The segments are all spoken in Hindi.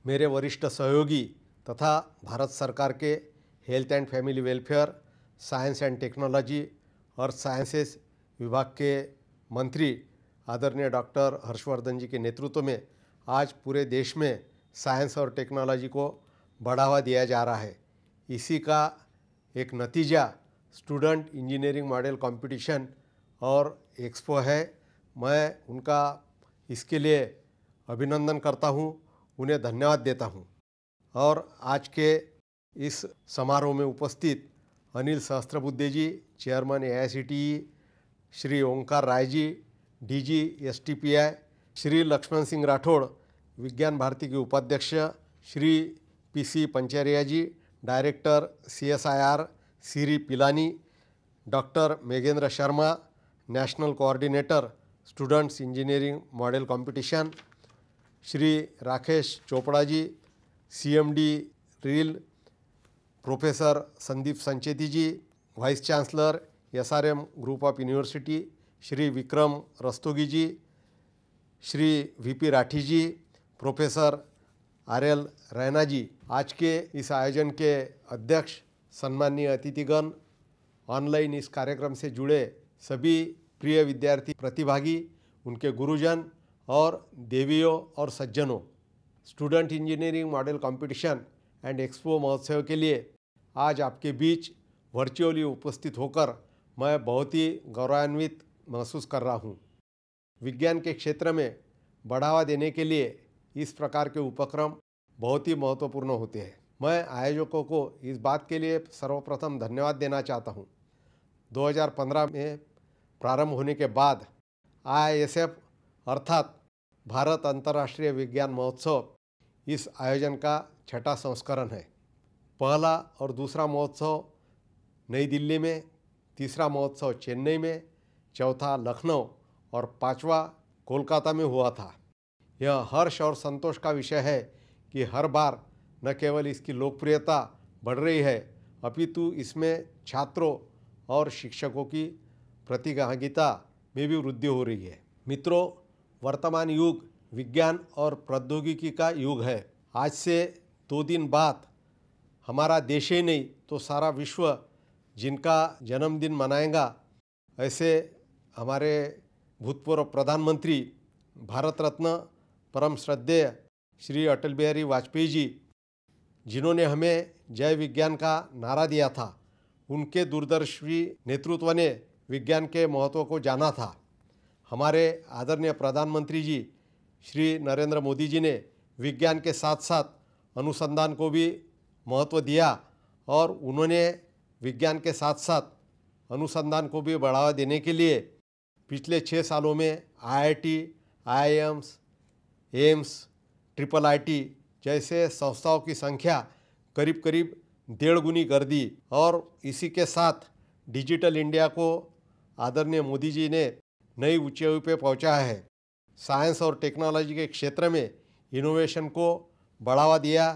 मेरे वरिष्ठ सहयोगी तथा भारत सरकार के health and family welfare, science and technology और साइंसेस विभाग के मंत्री आदरणीय डॉक्टर हर्षवर्धन जी के नेतृत्व में आज पूरे देश में साइंस और टेक्नोलॉजी को बढ़ावा दिया जा रहा है। इसी का एक नतीजा स्टूडेंट इंजीनियरिंग मॉडल कंपटीशन और एक्सपो है। मैं उनका इसके लिए अभिनंदन करता हूं, उन्हें धन्यवाद देता हूं। और आज के इस समारोह में उपस्थित Anil Sahasrabuddhe ji, chairman AICTE, Shri Omkar Rai ji, DG STPI, Shri Laxman Singh Rathore, Vigyan Bharati के उपाध्यक्ष, Shri PC Pancheria ji, director CSIR Shri Pilani, doctor Meghendra Sharma, national coordinator students engineering model competition, Shri Rakesh Chopra ji, CMD REIL, professor Sandeep Sancheti ji, vice chancellor SRM group of university, Shri Vikram Rastogi ji, Shri VP Rathi ji, professor RL Raina ji. आज के इस आयोजन के अध्यक्ष, सम्माननीय अतिथिगण, ऑनलाइन इस कार्यक्रम से जुड़े सभी प्रिय विद्यार्थी प्रतिभागी, उनके गुरुजन और देवियों और सज्जनों, student engineering model competition and expo महोत्सव के लिए आज आपके बीच वर्चुअली उपस्थित होकर मैं बहुत ही गौरवान्वित महसूस कर रहा हूँ। विज्ञान के क्षेत्र में बढ़ावा देने के लिए इस प्रकार के उपक्रम बहुत ही महत्वपूर्ण होते हैं। मैं आयोजकों को इस बात के लिए सर्वप्रथम धन्यवाद देना चाहता हूँ। 2015 में प्रारंभ होने के बाद IISF अर्थात भारत अंतर्राष्ट्रीय विज्ञान महोत्सव इस आयोजन का छठा संस्करण है। पहला और दूसरा महोत्सव नई दिल्ली में, तीसरा महोत्सव चेन्नई में, चौथा लखनऊ और पांचवा कोलकाता में हुआ था। यह हर्ष और संतोष का विषय है कि हर बार न केवल इसकी लोकप्रियता बढ़ रही है, अपितु इसमें छात्रों और शिक्षकों की प्रतिभागिता में भी वृद्धि हो रही है। मित्रों, वर्तमान युग विज्ञान और प्रौद्योगिकी का युग है। आज से 2 दिन बाद हमारा देश ही नहीं तो सारा विश्व जिनका जन्मदिन मनाएगा, ऐसे हमारे भूतपूर्व प्रधानमंत्री, भारत रत्न परम श्रद्धेय श्री अटल बिहारी वाजपेयी जी, जिन्होंने हमें जय विज्ञान का नारा दिया था, उनके दूरदर्शी नेतृत्व ने विज्ञान के महत्व को जाना था। हमारे आदरणीय प्रधानमंत्री जी श्री नरेंद्र मोदी जी ने विज्ञान के साथ साथ अनुसंधान को भी महत्व दिया और उन्होंने विज्ञान के साथ साथ अनुसंधान को भी बढ़ावा देने के लिए पिछले 6 सालों में IIT, IIMs, एम्स, IIIT जैसे संस्थाओं की संख्या करीब करीब 1.5 गुनी कर दी और इसी के साथ डिजिटल इंडिया को आदरणीय मोदी जी ने नई ऊंचाई पे पहुंचाया है। साइंस और टेक्नोलॉजी के क्षेत्र में इनोवेशन को बढ़ावा दिया।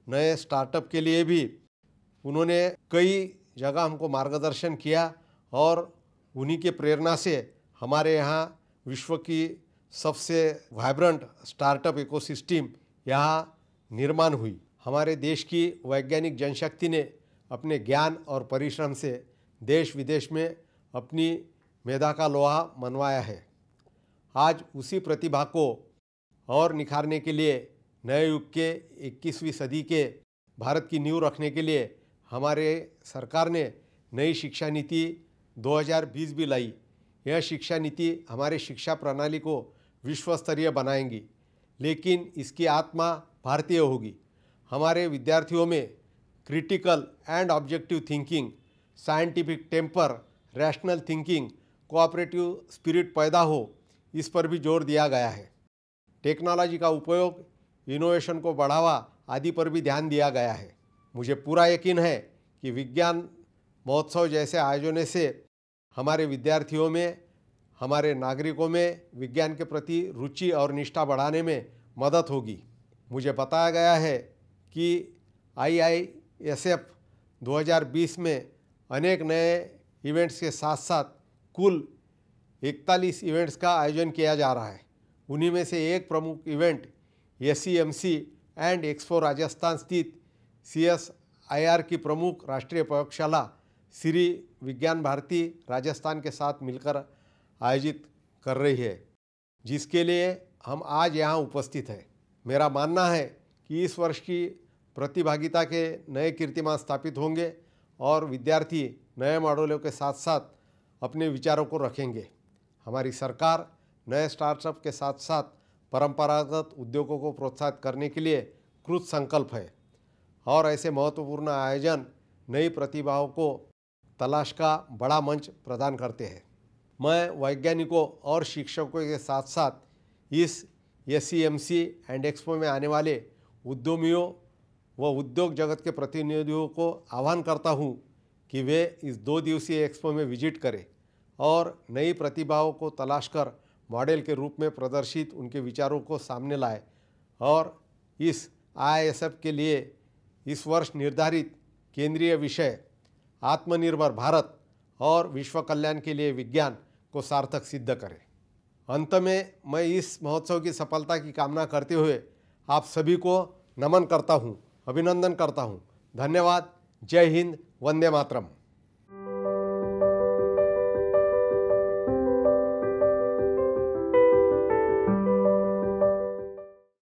नए स्टार्टअप के लिए भी उन्होंने कई जगह हमको मार्गदर्शन किया और उन्हीं के प्रेरणा से हमारे यहाँ विश्व की सबसे वाइब्रेंट स्टार्टअप इकोसिस्टम यहाँ निर्माण हुई। हमारे देश की वैज्ञानिक जनशक्ति ने अपने ज्ञान और परिश्रम से देश विदेश में अपनी मेधा का लोहा मनवाया है। आज उसी प्रतिभा को और निखारने के लिए नए युग के 21वीं सदी के भारत की नींव रखने के लिए हमारे सरकार ने नई शिक्षा नीति 2020 भी लाई। यह शिक्षा नीति हमारे शिक्षा प्रणाली को विश्व स्तरीय बनाएंगी, लेकिन इसकी आत्मा भारतीय होगी। हमारे विद्यार्थियों में critical and objective thinking, scientific temper, rational thinking, cooperative spirit पैदा हो, इस पर भी जोर दिया गया है। टेक्नोलॉजी का उपयोग, इनोवेशन को बढ़ावा आदि पर भी ध्यान दिया गया है। मुझे पूरा यकीन है कि विज्ञान महोत्सव जैसे आयोजन से हमारे विद्यार्थियों में, हमारे नागरिकों में विज्ञान के प्रति रुचि और निष्ठा बढ़ाने में मदद होगी। मुझे बताया गया है कि IISF 2020 में अनेक नए इवेंट्स के साथ साथ कुल 41 इवेंट्स का आयोजन किया जा रहा है। उन्हीं में से एक प्रमुख event SEMC and expo Rajasthan स्थित CSIR की प्रमुख राष्ट्रीय प्रयोगशाला श्री विज्ञान भारती राजस्थान के साथ मिलकर आयोजित कर रही है, जिसके लिए हम आज यहाँ उपस्थित हैं। मेरा मानना है कि इस वर्ष की प्रतिभागिता के नए कीर्तिमान स्थापित होंगे और विद्यार्थी नए मॉडलों के साथ साथ अपने विचारों को रखेंगे। हमारी सरकार नए स्टार्टअप के साथ साथ परंपरागत उद्योगों को प्रोत्साहित करने के लिए कृत संकल्प है और ऐसे महत्वपूर्ण आयोजन नई प्रतिभाओं को तलाश का बड़ा मंच प्रदान करते हैं। मैं वैज्ञानिकों और शिक्षकों के साथ साथ इस SCMC एंड एक्सपो में आने वाले उद्यमियों व उद्योग जगत के प्रतिनिधियों को आह्वान करता हूं कि वे इस 2 दिवसीय एक्सपो में विजिट करें और नई प्रतिभाओं को तलाश कर मॉडल के रूप में प्रदर्शित उनके विचारों को सामने लाए और इस IISF के लिए इस वर्ष निर्धारित केंद्रीय विषय आत्मनिर्भर भारत और विश्व कल्याण के लिए विज्ञान को सार्थक सिद्ध करें। अंत में मैं इस महोत्सव की सफलता की कामना करते हुए आप सभी को नमन करता हूँ, अभिनंदन करता हूँ। धन्यवाद। जय हिंद। वंदे मातरम।